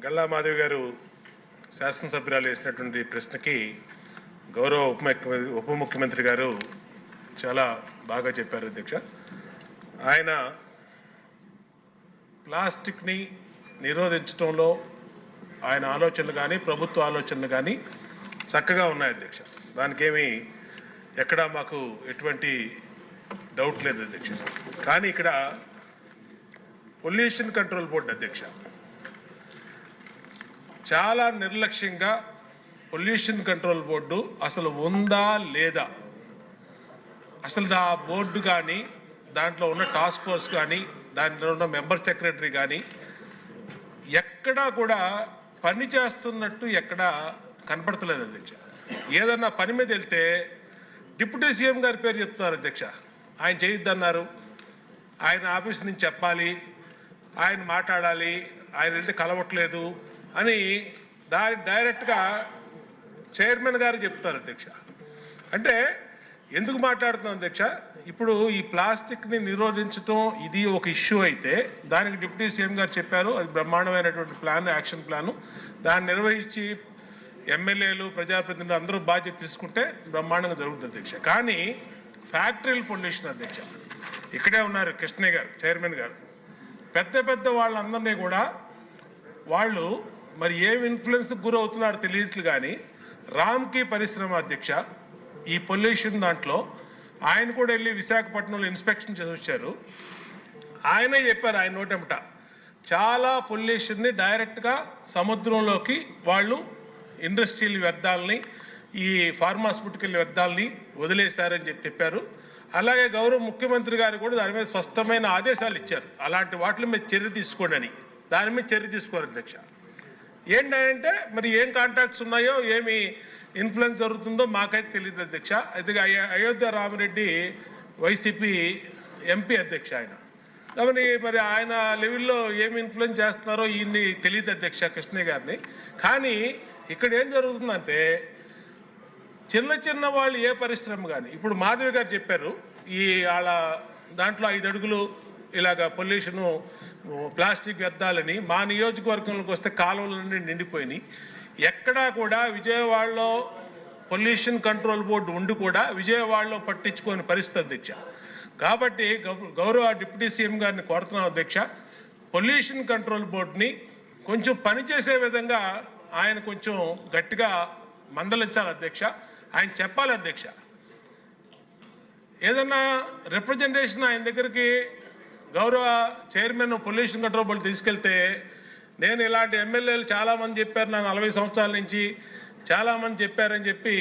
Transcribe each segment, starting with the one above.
గల్లా మాధవి గారు శాసనసభ్యురాలు వేసినటువంటి ప్రశ్నకి గౌరవ ఉప ముఖ్యమంత్రి గారు చాలా బాగా చెప్పారు అధ్యక్ష. ఆయన ప్లాస్టిక్ని నిరోధించడంలో ఆయన ఆలోచనలు కానీ ప్రభుత్వ ఆలోచనలు కానీ చక్కగా ఉన్నాయి అధ్యక్ష. దానికేమీ ఎక్కడా మాకు ఎటువంటి డౌట్ లేదు అధ్యక్ష. కానీ ఇక్కడ పొల్యూషన్ కంట్రోల్ బోర్డు అధ్యక్ష చాలా నిర్లక్ష్యంగా పొల్యూషన్ కంట్రోల్ బోర్డు అసలు ఉందా లేదా, అసలు ఆ బోర్డు కానీ దాంట్లో ఉన్న టాస్క్ ఫోర్స్ కానీ దాంట్లో ఉన్న మెంబర్ సెక్రటరీ కానీ ఎక్కడా కూడా పని చేస్తున్నట్టు ఎక్కడా కనపడతలేదు అధ్యక్ష. ఏదన్నా పని మీద వెళ్తే డిప్యూటీ సీఎం గారి పేరు చెప్తున్నారు అధ్యక్ష. ఆయన చేయొద్దన్నారు, ఆయన ఆఫీస్ నుంచి చెప్పాలి, ఆయన మాట్లాడాలి, ఆయన వెళ్తే కలవట్లేదు అని డైరెక్ట్గా చైర్మన్ గారు చెప్తారు అధ్యక్ష. అంటే ఎందుకు మాట్లాడుతున్నాం అధ్యక్ష, ఇప్పుడు ఈ ప్లాస్టిక్ని నిరోధించడం ఇది ఒక ఇష్యూ అయితే దానికి డిప్యూటీ సీఎం గారు చెప్పారు, అది బ్రహ్మాండమైనటువంటి ప్లాన్, యాక్షన్ ప్లాను. దాన్ని నిర్వహించి ఎమ్మెల్యేలు ప్రజాప్రతినిధులు అందరూ బాధ్యత తీసుకుంటే బ్రహ్మాండంగా జరుగుతుంది అధ్యక్ష. కానీ ఫ్యాక్టరీల పొల్యూషన్ అధ్యక్ష, ఇక్కడే ఉన్నారు కృష్ణయ్య గారు చైర్మన్ గారు, పెద్ద పెద్ద వాళ్ళందరినీ కూడా వాళ్ళు మరి ఏం ఇన్ఫ్లుయెన్స్కి గురవుతున్నారో తెలియట్లు. కానీ రామ్కి పరిశ్రమ అధ్యక్ష ఈ పొల్యూషన్ దాంట్లో ఆయన కూడా వెళ్ళి విశాఖపట్నంలో ఇన్స్పెక్షన్ చేసి వచ్చారు. ఆయనే చెప్పారు ఆయన నోటెంట చాలా పొల్యూషన్ని డైరెక్ట్గా సముద్రంలోకి వాళ్ళు ఇండస్ట్రియల్ వ్యర్థాలని ఈ ఫార్మాస్యూటికల్ వ్యర్థాలని వదిలేశారని చెప్పారు. అలాగే గౌరవ ముఖ్యమంత్రి గారు కూడా దాని మీద స్పష్టమైన ఆదేశాలు ఇచ్చారు, అలాంటి వాటి మీద చర్య తీసుకోండి అని. దాని మీద చర్య తీసుకోరు అధ్యక్ష. ఏంటంటే మరి ఏం కాంటాక్ట్స్ ఉన్నాయో ఏమి ఇన్ఫ్లుయెన్స్ జరుగుతుందో మాకైతే తెలియదు అధ్యక్ష. అయితే అయోధ్య రామిరెడ్డి వైసీపీ ఎంపీ అధ్యక్ష ఆయన, కాబట్టి మరి ఆయన లెవెల్లో ఏమి ఇన్ఫ్లుయెన్స్ చేస్తున్నారో ఈయన్ని తెలియదు అధ్యక్ష కృష్ణయ్య గారిని. కానీ ఇక్కడ ఏం జరుగుతుందంటే చిన్న చిన్న వాళ్ళు ఏ పరిశ్రమ కానీ, ఇప్పుడు మాధవి గారు చెప్పారు ఈ వాళ్ళ దాంట్లో 5 అడుగులు ఇలాగ పొల్యూషను ప్లాస్టిక్ వ్యర్థాలని మా నియోజకవర్గంలోకి వస్తే కాలువలన్నీ నిండిపోయినాయి. ఎక్కడా కూడా విజయవాడలో పొల్యూషన్ కంట్రోల్ బోర్డు ఉండి కూడా విజయవాడలో పట్టించుకోని పరిస్థితి అధ్యక్ష. కాబట్టి గౌరవ డిప్యూటీ సీఎం గారిని కోరుతున్నాం అధ్యక్ష, పొల్యూషన్ కంట్రోల్ బోర్డుని కొంచెం పనిచేసే విధంగా ఆయన కొంచెం గట్టిగా మందలించాలి అధ్యక్ష. ఆయన చెప్పాలి అధ్యక్ష, ఏదన్నా రిప్రజెంటేషన్ ఆయన దగ్గరికి గౌరవ చైర్మన్ పొల్యూషన్ కంట్రోల్ బోర్డు తీసుకెళ్తే, నేను ఇలాంటి ఎమ్మెల్యేలు చాలామంది చెప్పారు, నా 40 సంవత్సరాల నుంచి చాలామంది చెప్పారని చెప్పి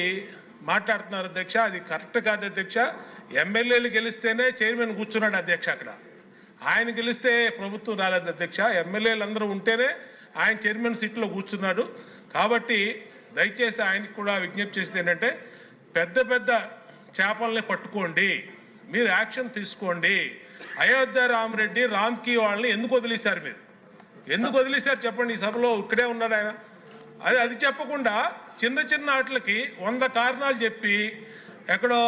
మాట్లాడుతున్నారు అధ్యక్ష. అది కరెక్ట్ కాదు అధ్యక్ష. ఎమ్మెల్యేలు గెలిస్తేనే చైర్మన్ కూర్చున్నాడు అధ్యక్ష అక్కడ. ఆయన గెలిస్తే ప్రభుత్వం రాలేదు అధ్యక్ష. ఎమ్మెల్యేలు అందరూ ఉంటేనే ఆయన చైర్మన్ సీట్లో కూర్చున్నాడు. కాబట్టి దయచేసి ఆయనకు కూడా విజ్ఞప్తి చేసేది ఏంటంటే, పెద్ద పెద్ద చేపల్ని పట్టుకోండి, మీరు యాక్షన్ తీసుకోండి. అయోధ్య రామిరెడ్డి రామ్కి వాళ్ళని ఎందుకు వదిలేశారు, మీరు ఎందుకు వదిలేశారు చెప్పండి. ఈ సభలో ఇక్కడే ఉన్నారు ఆయన. అది చెప్పకుండా చిన్న చిన్న వాటికి 100 కారణాలు చెప్పి ఎక్కడో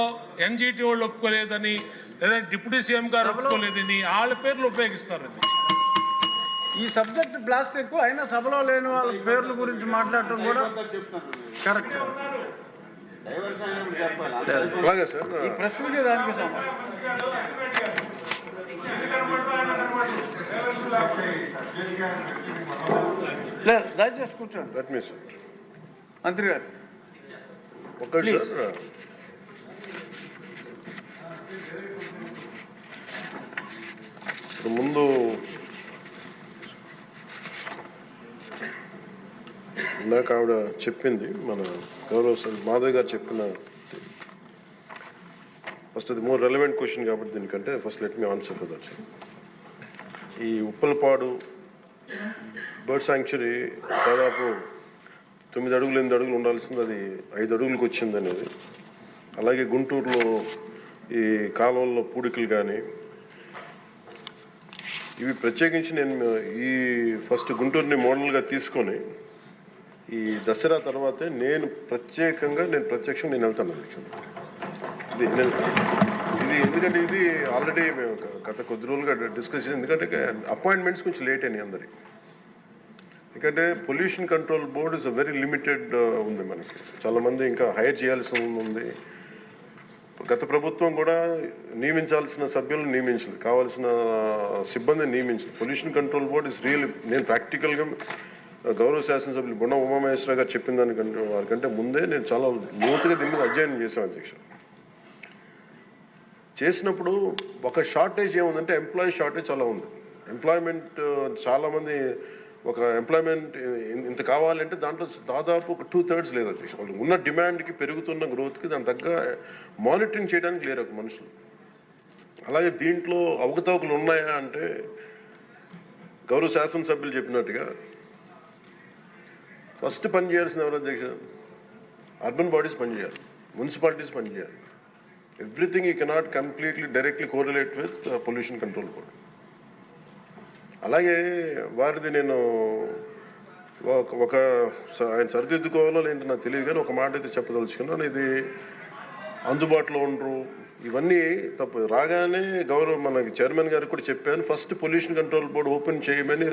ఎన్జిటి వాళ్ళు ఒప్పుకోలేదని, లేదా డిప్యూటీ సీఎం గారు ఒప్పుకోలేదని వాళ్ళ పేర్లు ఉపయోగిస్తారు. అది ఈ సబ్జెక్ట్ ప్లాస్టిక్ అయినా సభలో లేని వాళ్ళ పేర్ల గురించి మాట్లాడటం కూడా కరెక్ట్. ఈ ప్రశ్నకి దానికి లేదు, దయచేసి కూర్చోండి మంత్రి గారు. ముందు ఇందాక ఆవిడ చెప్పింది, మన గౌరవ మాధవ్ గారు చెప్పిన ఫస్ట్ అది మోర్ రెలవెంట్ క్వశ్చన్ కాబట్టి దీనికంటే first let me answer for that. ఈ ఉప్పలపాడు బర్డ్ శాంక్చురీ దాదాపు 9 అడుగులు 8 అడుగులు ఉండాల్సింది అది 5 అడుగులకు వచ్చింది అనేది. అలాగే గుంటూరులో ఈ కాలువల్లో పూడికలు కానీ ఇవి ప్రత్యేకించి నేను ఈ ఫస్ట్ గుంటూరుని మోడల్గా తీసుకొని ఈ దసరా తర్వాతే నేను ప్రత్యక్షంగా వెళ్తాను ఇది ఎందుకంటే ఇది ఆల్రెడీ గత కొద్ది రోజులుగా డిస్కస్ చేసి, ఎందుకంటే అపాయింట్మెంట్స్ కొంచెం లేట్ అయినాయి అందరికి. ఎందుకంటే pollution control board is a very limited ఉంది మనకి. చాలామంది ఇంకా హైర్ చేయాల్సి ఉంది. గత ప్రభుత్వం కూడా నియమించాల్సిన సభ్యులను నియమించింది, కావాల్సిన సిబ్బందిని నియమించింది. Pollution control board is real. నేను ప్రాక్టికల్గా గౌరవ శాసనసభ్యులు బొండ ఉమామహేశ్వర గారు చెప్పిన దానికంటే వారికంటే ముందే నేను చాలా లోతుగా దీని మీద అధ్యయనం చేశాను అధ్యక్ష. చేసినప్పుడు ఒక షార్టేజ్ ఏముందంటే ఎంప్లాయీ షార్టేజ్ చాలా ఉంది. ఎంప్లాయ్మెంట్ చాలామంది ఒక ఎంప్లాయ్మెంట్ ఇంత కావాలంటే దాంట్లో దాదాపు ఒక 2/3 లేదు అధ్యక్ష. వాళ్ళు ఉన్న డిమాండ్కి పెరుగుతున్న గ్రోత్కి దాని తగ్గ మానిటరింగ్ చేయడానికి లేరు ఒక మనుషులు. అలాగే దీంట్లో అవకతవకలు ఉన్నాయా అంటే గౌరవ శాసనసభ్యులు చెప్పినట్టుగా ఫస్ట్ పని చేయాల్సిన ఎవరు అధ్యక్ష? అర్బన్ బాడీస్ పనిచేయాలి, మున్సిపాలిటీస్ పనిచేయాలి. Everything you cannot completely directly correlate with pollution control board. అలాగే వారిది నేను ఒక ఆయన సరిదిద్దుకోవాలో లేదంటే నాకు తెలియదు, కానీ ఒక మాట అయితే చెప్పదలుచుకున్నాను. ఇది అందుబాటులో ఉండరు, ఇవన్నీ తప్పు. రాగానే మనకి చైర్మన్ గారికి కూడా చెప్పాను, first pollution control board open చేయమని.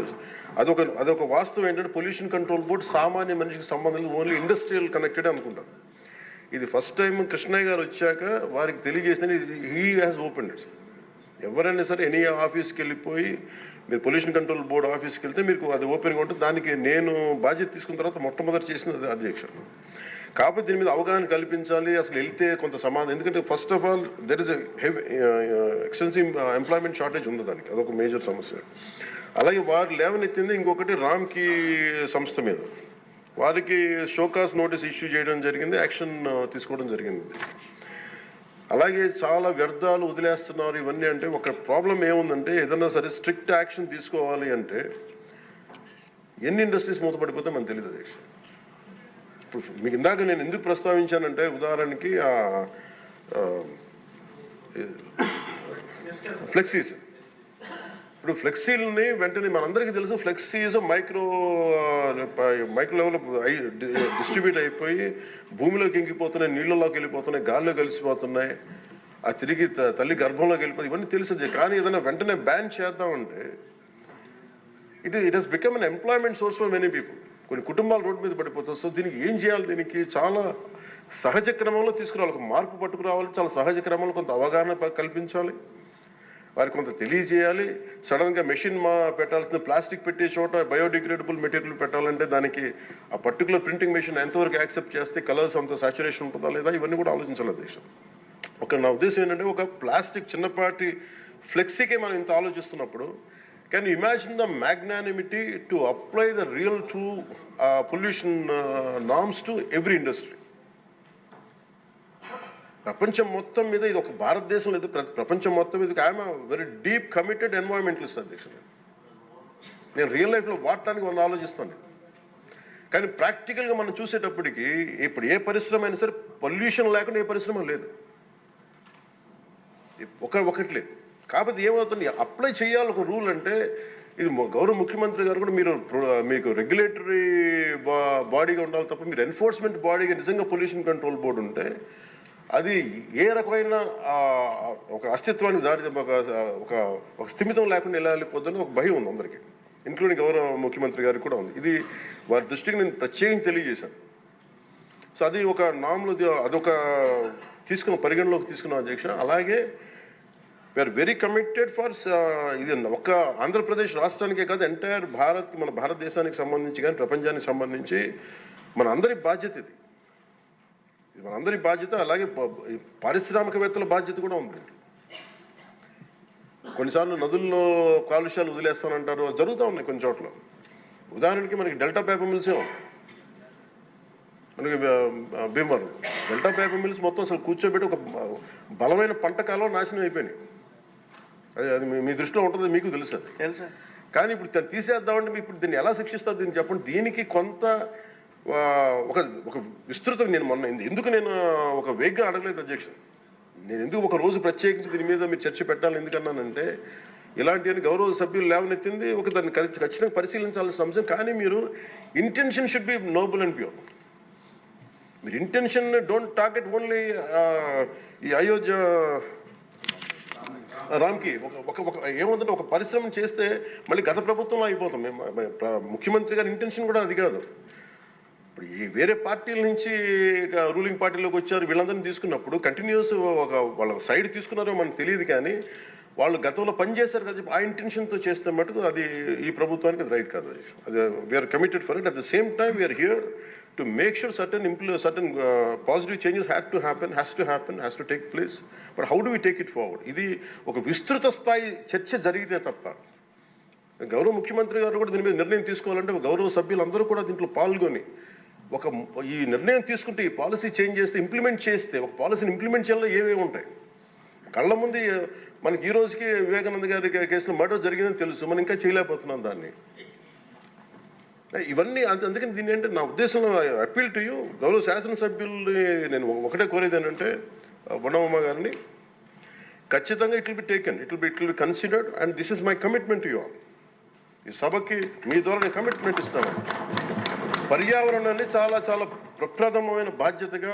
అదొక వాస్తవం ఏంటంటే పొల్యూషన్ కంట్రోల్ బోర్డు సామాన్య మనిషికి సంబంధం లేదు, ఓన్లీ ఇండస్ట్రియల్ కనెక్టెడ్ అనుకుంటాను. ఇది ఫస్ట్ టైం కృష్ణయ్య గారు వచ్చాక వారికి తెలియజేసిన హీ హ్యాస్ ఓపెన్ ఇట్. ఎవరైనా సరే ఎనీ ఆఫీస్కి వెళ్ళిపోయి మీరు పొల్యూషన్ కంట్రోల్ బోర్డు ఆఫీస్కి వెళ్తే మీకు అది ఓపెన్గా ఉంటుంది. దానికి నేను బాధ్యత తీసుకున్న తర్వాత మొట్టమొదటి చేసినది అధ్యక్ష. కాకపోతే దీని మీద అవగాహన కల్పించాలి, అసలు వెళ్తే కొంత సమాధానం. ఎందుకంటే first of all there is extensive employment shortage ఉంది, దానికి అదొక మేజర్ సమస్య. అలాగే వారు లేవనెత్తింది ఇంకొకటి రామ్కి సంస్థ మీద. వారికి షోకాస్ నోటీస్ ఇష్యూ చేయడం జరిగింది, యాక్షన్ తీసుకోవడం జరిగింది. అలాగే చాలా వ్యర్థాలు వదిలేస్తున్నారు ఇవన్నీ. అంటే ఒక ప్రాబ్లం ఏముందంటే ఏదన్నా సరే స్ట్రిక్ట్ యాక్షన్ తీసుకోవాలి అంటే ఎన్ని ఇండస్ట్రీస్ మూతపడిపోతే మనకు తెలియదు అధ్యక్ష. ఇప్పుడు మీకు ఇందాక నేను ఎందుకు ప్రస్తావించానంటే ఉదాహరణకి ఫ్లెక్సీస్. ఇప్పుడు ఫ్లెక్సీలని వెంటనే మనందరికీ తెలుసు, ఫ్లెక్సీస్ మైక్రో లెవెల్ డిస్ట్రిబ్యూట్ అయిపోయి భూమిలోకి ఇంకిపోతున్నాయి, నీళ్ళలోకి వెళ్ళిపోతున్నాయి, గాల్లో కలిసిపోతున్నాయి, ఆ తిరిగి తల్లి గర్భంలోకి వెళ్ళిపోతుంది, ఇవన్నీ తెలుసు. కానీ ఏదైనా వెంటనే బ్యాన్ చేద్దామంటే it has become an employment source for many people. కొన్ని కుటుంబాలు రోడ్డు మీద పడిపోతాయి. సో దీనికి ఏం చేయాలి? దీనికి చాలా సహజ క్రమంలో తీసుకురావాలి, ఒక మార్పు పట్టుకురావాలి. చాలా సహజ క్రమంలో కొంత అవగాహన కల్పించాలి, వారికి కొంత తెలియజేయాలి. సడన్గా మెషిన్ పెట్టాల్సిన ప్లాస్టిక్ పెట్టే చోట బయోడిగ్రేడబుల్ మెటీరియల్ పెట్టాలంటే దానికి ఆ పర్టికులర్ ప్రింటింగ్ మెషిన్ ఎంతవరకు యాక్సెప్ట్ చేస్తే కలర్స్ అంత సాచురేషన్ ఉంటుందా లేదా, ఇవన్నీ కూడా ఆలోచించాలి దేశం. నా ఉద్దేశం ఏంటంటే ఒక ప్లాస్టిక్ చిన్నపాటి ఫ్లెక్సీకే మనం ఇంత ఆలోచిస్తున్నప్పుడు can you imagine the magnanimity to apply the real true pollution norms to every industry. ప్రపంచం మొత్తం మీద ఇది ఒక భారతదేశం లేదు, ప్రపంచం మొత్తం మీద I'm very deep committed environmentalist అధ్యక్షుడు. నేను రియల్ లైఫ్లో వాడటానికి ఆలోచిస్తాను. కానీ ప్రాక్టికల్గా మనం చూసేటప్పటికి ఇప్పుడు ఏ పరిశ్రమ అయినా సరే పొల్యూషన్ లేకుండా ఏ పరిశ్రమ లేదు, ఒకటి లేదు. కాకపోతే ఏమవుతుంది, అప్లై చేయాలి ఒక రూల్. అంటే ఇది గౌరవ ముఖ్యమంత్రి గారు కూడా మీకు రెగ్యులేటరీ బాడీగా ఉండాలి తప్ప మీరు ఎన్ఫోర్స్మెంట్ బాడీగా నిజంగా పొల్యూషన్ కంట్రోల్ బోర్డు ఉంటే అది ఏ రకమైన ఒక అస్తిత్వానికి దారి ఒక స్థిమితం లేకుండా ఎలా వెళ్ళిపోతుందని ఒక భయం ఉంది అందరికీ, ఇంక్లూడింగ్ గౌరవ ముఖ్యమంత్రి గారికి కూడా ఉంది. ఇది వారి దృష్టికి నేను ప్రత్యేకంగా తెలియజేశాను. సో అది ఒక నామ్లో అదొక పరిగణలోకి తీసుకున్నాం అధ్యక్ష. అలాగే వీఆర్ వెరీ కమిటెడ్ ఫర్ ఇది ఒక్క ఆంధ్రప్రదేశ్ రాష్ట్రానికే కాదు, ఎంటైర్ మన భారతదేశానికి సంబంధించి కానీ ప్రపంచానికి సంబంధించి మన అందరి బాధ్యత ఇది మనందరి బాధ్యత. అలాగే పారిశ్రామికవేత్తల బాధ్యత కూడా ఉంది. కొన్నిసార్లు నదుల్లో కాలుష్యాలు వదిలేస్తానంటారు, జరుగుతూ ఉన్నాయి కొన్ని చోట్ల. ఉదాహరణకి మనకి డెల్టా పేపర్ మిల్సే ఉంది, మనకి భీమవరం డెల్టా పేపర్ మిల్స్ మొత్తం అసలు కూర్చోబెట్టి ఒక బలమైన పంట కాలం నాశనం అయిపోయినాయి. అది మీ దృష్టిలో ఉంటుంది, మీకు తెలుసు. కానీ ఇప్పుడు తీసేద్దామంటే ఇప్పుడు దీన్ని ఎలా శిక్షిస్తారు దీన్ని చెప్పండి. దీనికి కొంత ఒక విస్తృతం నేను ఎందుకు ఒక వేగ్గా అడగలేదు అధ్యక్ష. నేను ఎందుకు ఒక రోజు ప్రత్యేకించి దీని మీద మీరు చర్చ పెట్టాలి ఎందుకన్నానంటే ఇలాంటివన్నీ గౌరవ సభ్యులు లేవనెత్తింది దాన్ని ఖచ్చితంగా పరిశీలించాల్సిన అంశం. కానీ మీరు intention should be Nobel and pure. మీరు ఇంటెన్షన్ డోంట్ టార్గెట్ ఓన్లీ ఈ అయోధ్య రామ్కి ఒక ఏముందంటే ఒక పరిశ్రమ చేస్తే మళ్ళీ గత ప్రభుత్వంలో అయిపోతాం. ముఖ్యమంత్రి గారి ఇంటెన్షన్ కూడా అది కాదు. ఇప్పుడు ఈ వేరే పార్టీల నుంచి రూలింగ్ పార్టీలోకి వచ్చారు, వీళ్ళందరినీ తీసుకున్నప్పుడు కంటిన్యూస్ వాళ్ళ సైడ్ తీసుకున్నారో మనకు తెలియదు, కానీ వాళ్ళు గతంలో పనిచేశారు కదా ఆ ఇంటెన్షన్తో చేస్తే మటుకు అది ఈ ప్రభుత్వానికి అది రైట్ కాదు. అది we're committed for it. At the same time we're here to make sure certain positive changes has to take place. But how do we take it forward? ఇది ఒక విస్తృత స్థాయి చర్చ జరిగితే తప్ప, గౌరవ ముఖ్యమంత్రి గారు కూడా దీని మీద నిర్ణయం తీసుకోవాలంటే గౌరవ సభ్యులందరూ కూడా దీంట్లో పాల్గొని ఈ నిర్ణయం తీసుకుంటే, ఈ పాలసీ చేంజ్ చేస్తే, ఇంప్లిమెంట్ చేస్తే, ఒక పాలసీని ఇంప్లిమెంట్ చేయాలో ఏమేమి ఉంటాయి కళ్ళ ముందు. మనకి ఈ రోజుకి వివేకానంద గారి కేసులో మర్డర్ జరిగిందని తెలుసు, మనం ఇంకా చేయలేకపోతున్నాం దాన్ని. ఇవన్నీ అందుకని దీన్ని ఏంటంటే నా ఉద్దేశంలో అప్పీల్ టు యూ, గౌరవ శాసనసభ్యుల్ని నేను ఒకటే కోరేది ఏంటంటే బొండమ్మ గారిని, ఖచ్చితంగా it will be taken, it will be considered, and this is my commitment to you all. ఈ సభకి మీ ద్వారా నేను కమిట్మెంట్ ఇస్తాను. పర్యావరణాన్ని చాలా చాలా ప్రథమ బాధ్యతగా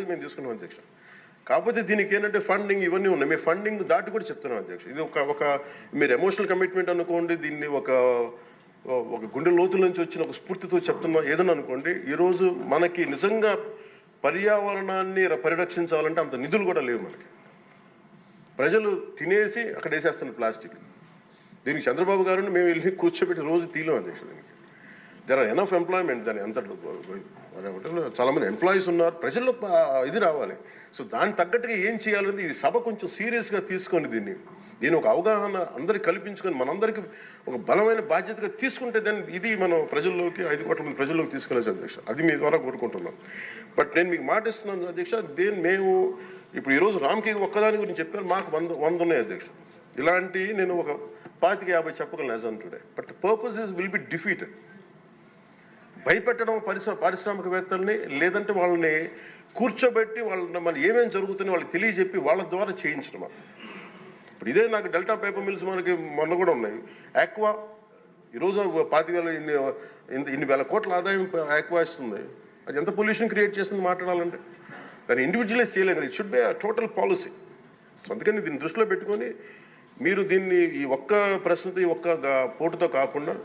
మేము తీసుకున్నాం అధ్యక్ష. కాకపోతే దీనికి ఏంటంటే ఫండింగ్ ఇవన్నీ ఉన్నాయి. మేము ఫండింగ్ దాటి కూడా చెప్తున్నాం అధ్యక్ష. ఇది ఒక మీరు ఎమోషనల్ కమిట్మెంట్ అనుకోండి, దీన్ని ఒక గుండె లోతుల నుంచి వచ్చిన ఒక స్ఫూర్తితో చెప్తున్నా ఏదన్నా అనుకోండి. ఈరోజు మనకి నిజంగా పర్యావరణాన్ని పరిరక్షించాలంటే అంత నిధులు కూడా లేవు మనకి. ప్రజలు తినేసి అక్కడ వేసేస్తున్న ప్లాస్టిక్. దీనికి చంద్రబాబు గారిని మేము వెళ్ళి కూర్చోబెట్టి రోజు తీయలేం అధ్యక్ష. దీనికి దేర్ ఆర్ ఎనఫ్ ఎంప్లాయ్మెంట్. దాని అంత చాలామంది ఎంప్లాయీస్ ఉన్నారు, ప్రజల్లో ఇది రావాలి. సో దానికి తగ్గట్టుగా ఏం చేయాలని ఈ సభ కొంచెం సీరియస్గా తీసుకొని దీన్ని ఒక అవగాహన అందరికి కల్పించుకొని మనందరికీ ఒక బలమైన బాధ్యతగా తీసుకుంటే దాన్ని ఇది మనం ప్రజల్లోకి 5 కోట్ల మంది ప్రజల్లోకి తీసుకెళ్ళచ్చు అధ్యక్ష. అది మీ ద్వారా కోరుకుంటున్నాం. బట్ నేను మీకు మాట ఇస్తున్నాను అధ్యక్ష, మేము ఇప్పుడు ఈరోజు రామ్కి ఒక్కదాని గురించి చెప్పారు, మాకు 100 ఉన్నాయి అధ్యక్ష. ఇలాంటి నేను ఒక 25-50 చెప్పగలను as on today. But the purpose will be defeated. భయపెట్టడం పారిశ్రామికవేత్తల్ని, లేదంటే వాళ్ళని కూర్చోబెట్టి వాళ్ళని మన ఏమేమి జరుగుతుందో వాళ్ళకి తెలియజెప్పి వాళ్ళ ద్వారా చేయించడం. ఇప్పుడు ఇదే నాకు డెల్టా పేపర్ మిల్స్ మనకి మొన్న కూడా ఉన్నాయి. ఆక్వా ఈరోజు 25,000 ఇన్ని వేల కోట్ల ఆదాయం ఆక్వా ఇస్తుంది. అది ఎంత పొల్యూషన్ క్రియేట్ చేస్తుంది మాట్లాడాలంటే. దాన్ని ఇండివిజువలైజ్ చేయలేదు కదా. It should be total policy. అందుకని దీన్ని దృష్టిలో పెట్టుకొని మీరు దీన్ని ఈ ఒక్క ప్రశ్నతో ఈ ఒక్క పోటుతో కాకుండా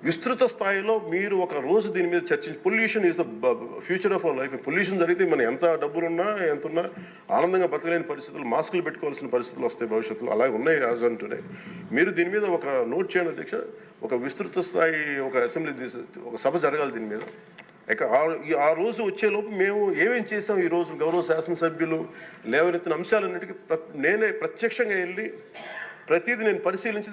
విస్తృత స్థాయిలో మీరు ఒక రోజు దీని మీద చర్చించి, pollution is the future of our life. Pollution జరిగితే మనం ఎంత డబ్బులున్నా ఎంతున్నా ఆనందంగా బతకలేని పరిస్థితులు, మాస్కులు పెట్టుకోవాల్సిన పరిస్థితులు వస్తాయి భవిష్యత్తులో. అలాగే ఉన్నాయి యాజ్ ఆన్ టుడే. మీరు దీని మీద ఒక నోట్ చేయండి అధ్యక్ష. ఒక విస్తృత స్థాయి ఒక అసెంబ్లీ ఒక సభ జరగాలి దీని మీద. ఆ రోజు వచ్చేలోపు మేము ఏమేం చేసాం, ఈ రోజు గౌరవ శాసనసభ్యులు లేవనెత్తిన అంశాలన్నిటికీ నేనే ప్రత్యక్షంగా వెళ్ళి ప్రతిదీ నేను పరిశీలించి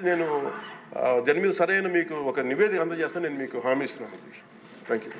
దాని మీద సరైన మీకు ఒక నివేదిక అందజేస్తాను. నేను మీకు హామీ ఇస్తున్నాను. Thank you.